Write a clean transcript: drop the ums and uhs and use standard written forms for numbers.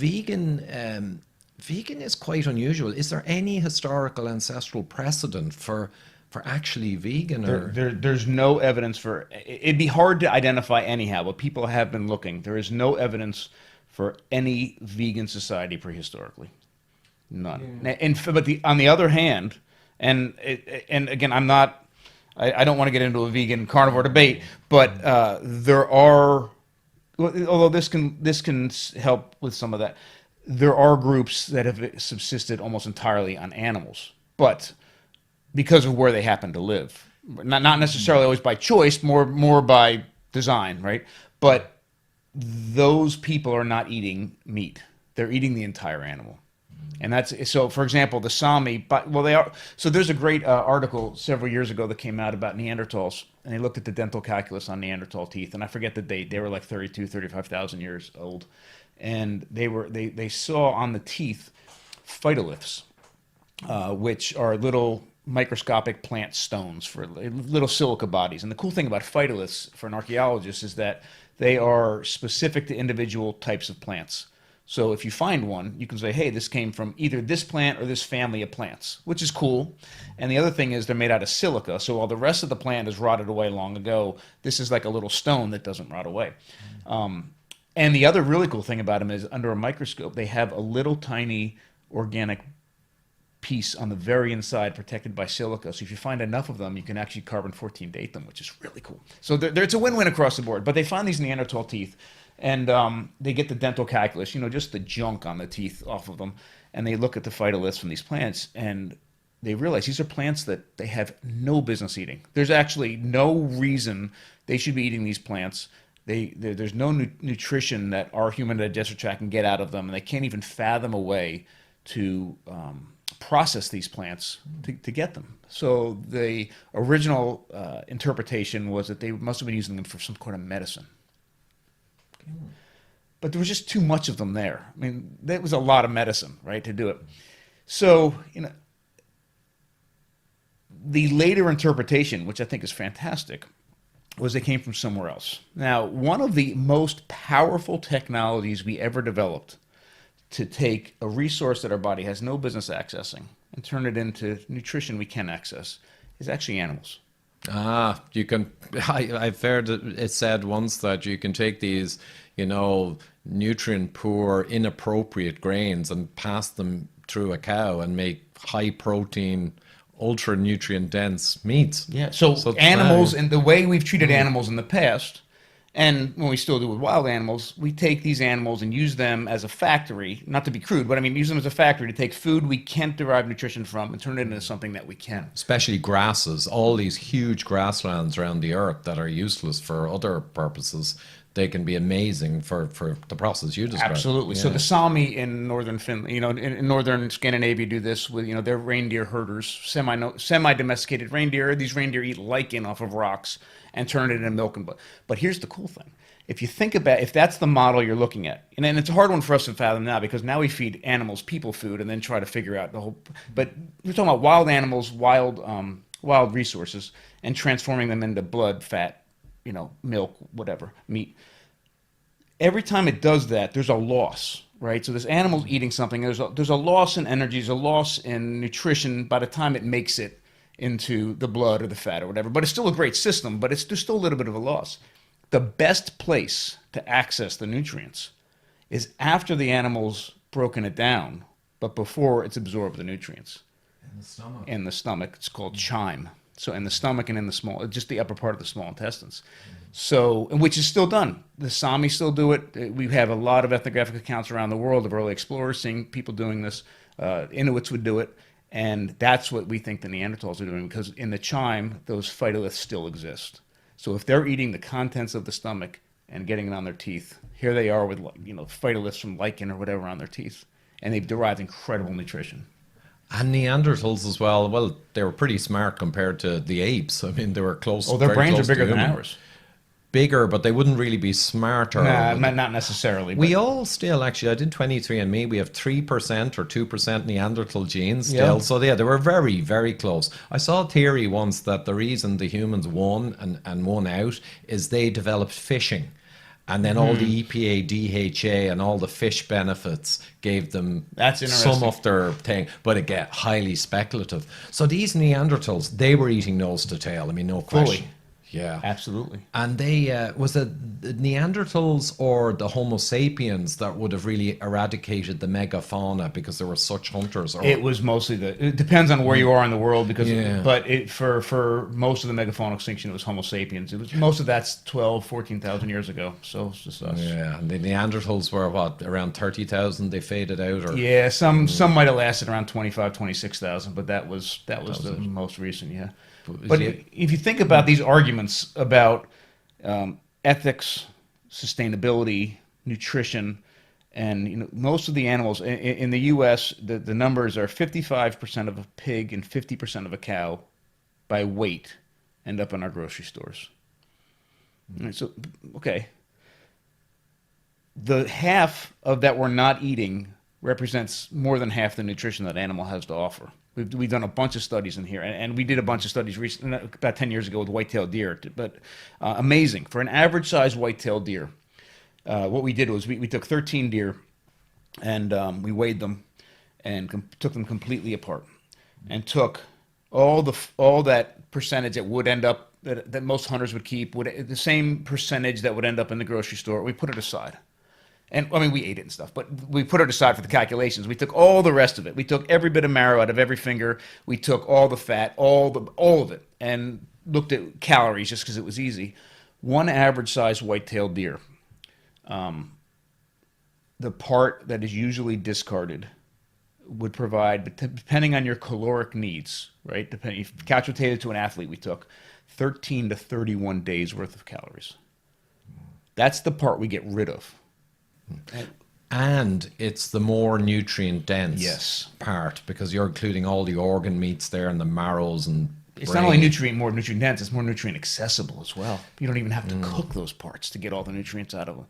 vegan is quite unusual. Is there any historical ancestral precedent for actually vegan or? There's no evidence for it'd be hard to identify anyhow, but people have been looking. There is no evidence for any vegan society prehistorically. None. But on the other hand, and again, I don't want to get into a vegan carnivore debate, but there are, although this can help with some of that, there are groups that have subsisted almost entirely on animals, but because of where they happen to live, not necessarily always by choice, more by design, right? But those people are not eating meat; they're eating the entire animal. And that's so. For example, the Sami, well, they are. So there's a great article several years ago that came out about Neanderthals, and they looked at the dental calculus on Neanderthal teeth, and I forget the date. They were like 35,000 years old, and they saw on the teeth phytoliths, which are little microscopic plant stones for little silica bodies. And the cool thing about phytoliths for an archaeologist is that they are specific to individual types of plants. So if you find one, you can say, hey, this came from either this plant or this family of plants, which is cool. And the other thing is they're made out of silica. So while the rest of the plant is rotted away long ago, this is like a little stone that doesn't rot away. And the other really cool thing about them is under a microscope, they have a little tiny organic piece on the very inside protected by silica. So if you find enough of them, you can actually carbon-14 date them, which is really cool. So it's a win-win across the board. But they find these Neanderthal teeth. And they get the dental calculus, just the junk on the teeth off of them. And they look at the phytoliths from these plants, and they realize these are plants that they have no business eating. There's actually no reason they should be eating these plants. There's no nutrition that our human digestive tract can get out of them, and they can't even fathom a way to process these plants to get them. So the original interpretation was that they must have been using them for some kind of medicine. But there was just too much of them there. I mean, that was a lot of medicine, right, to do it. So, the later interpretation, which I think is fantastic, was they came from somewhere else. Now, one of the most powerful technologies we ever developed to take a resource that our body has no business accessing and turn it into nutrition we can access is actually animals. You can. I've heard it said once that you can take these, nutrient poor, inappropriate grains and pass them through a cow and make high protein, ultra nutrient dense meats. Yeah. So animals, and the way we've treated animals in the past, and when we still do with wild animals, we take these animals and use them as a factory, not to be crude, but use them as a factory to take food we can't derive nutrition from and turn it into something that we can. Especially grasses, all these huge grasslands around the earth that are useless for other purposes, they can be amazing for the process you described. Absolutely. Yeah. So the Sami in northern Finland, in northern Scandinavia do this with, they're reindeer herders, semi-domesticated reindeer. These reindeer eat lichen off of rocks and turn it into milk and blood. But here's the cool thing. If you think about, if that's the model you're looking at, and it's a hard one for us to fathom now because now we feed animals people food and then try to figure out the whole, but we're talking about wild animals, wild resources, and transforming them into blood, fat, milk, whatever, meat. Every time it does that, there's a loss, right? So this animal's eating something, there's a loss in energy, there's a loss in nutrition by the time it makes it into the blood or the fat or whatever. But it's still a great system, but there's still a little bit of a loss. The best place to access the nutrients is after the animal's broken it down, but before it's absorbed the nutrients. In the stomach. In the stomach. It's called chyme. So in the stomach and in the just the upper part of the small intestines. So, which is still done. The Sami still do it. We have a lot of ethnographic accounts around the world of early explorers seeing people doing this. Inuits would do it. And that's what we think the Neanderthals are doing, because in the chyme, those phytoliths still exist. So if they're eating the contents of the stomach and getting it on their teeth, here they are with phytoliths from lichen or whatever on their teeth, and they've derived incredible nutrition. And Neanderthals as well. Well, they were pretty smart compared to the apes. I mean, they were close. Oh, their brains are bigger than ours. Bigger, but they wouldn't really be smarter. Nah, not necessarily. We all still, actually, I did 23andMe, we have 3% or 2% Neanderthal genes still. Yeah. So yeah, they were very, very close. I saw a theory once that the reason the humans won and won out is they developed fishing. And then all the EPA, DHA, and all the fish benefits gave them That's interesting. some of their thing, but again, highly speculative. So these Neanderthals, they were eating nose to tail. I mean, no question. Yeah. Absolutely. And they, was it the Neanderthals or the Homo sapiens that would have really eradicated the megafauna because they were such hunters? Or, It was mostly it depends on where you are in the world because, Yeah. but for most of the megafauna extinction, it was Homo sapiens. It was most of that's 12, 14,000 years ago. So it's just us. yeah, and the Neanderthals were what, around 30,000 they faded out? Or Yeah, some might have lasted around 25, 26,000, but that was the most recent, yeah. But if you think about these arguments about ethics, sustainability, nutrition, and most of the animals in the U.S., the numbers are 55% of a pig and 50% of a cow by weight end up in our grocery stores. And so, okay, the half of that we're not eating represents more than half the nutrition that animal has to offer. We've done a bunch of studies in here, and we did a bunch of studies recently, about 10 years ago with white-tailed deer. But amazing. For an average-sized white-tailed deer, what we did was we took 13 deer, and we weighed them and took them completely apart and took all that percentage that would end up, that most hunters would keep, the same percentage that would end up in the grocery store, we put it aside. And I mean, we ate it and stuff, but we put it aside for the calculations. We took all the rest of it. We took every bit of marrow out of every finger. We took all the fat, all of it, and looked at calories just because it was easy. One average-sized white-tailed deer, the part that is usually discarded would provide, depending on your caloric needs, right? Depending, if couch potato to an athlete, we took 13 to 31 days worth of calories. That's the part we get rid of. And it's the more nutrient dense Yes. part because you're including all the organ meats there and the marrows and It's not only more nutrient dense, it's more nutrient accessible as well. You don't even have to cook those parts to get all the nutrients out of them.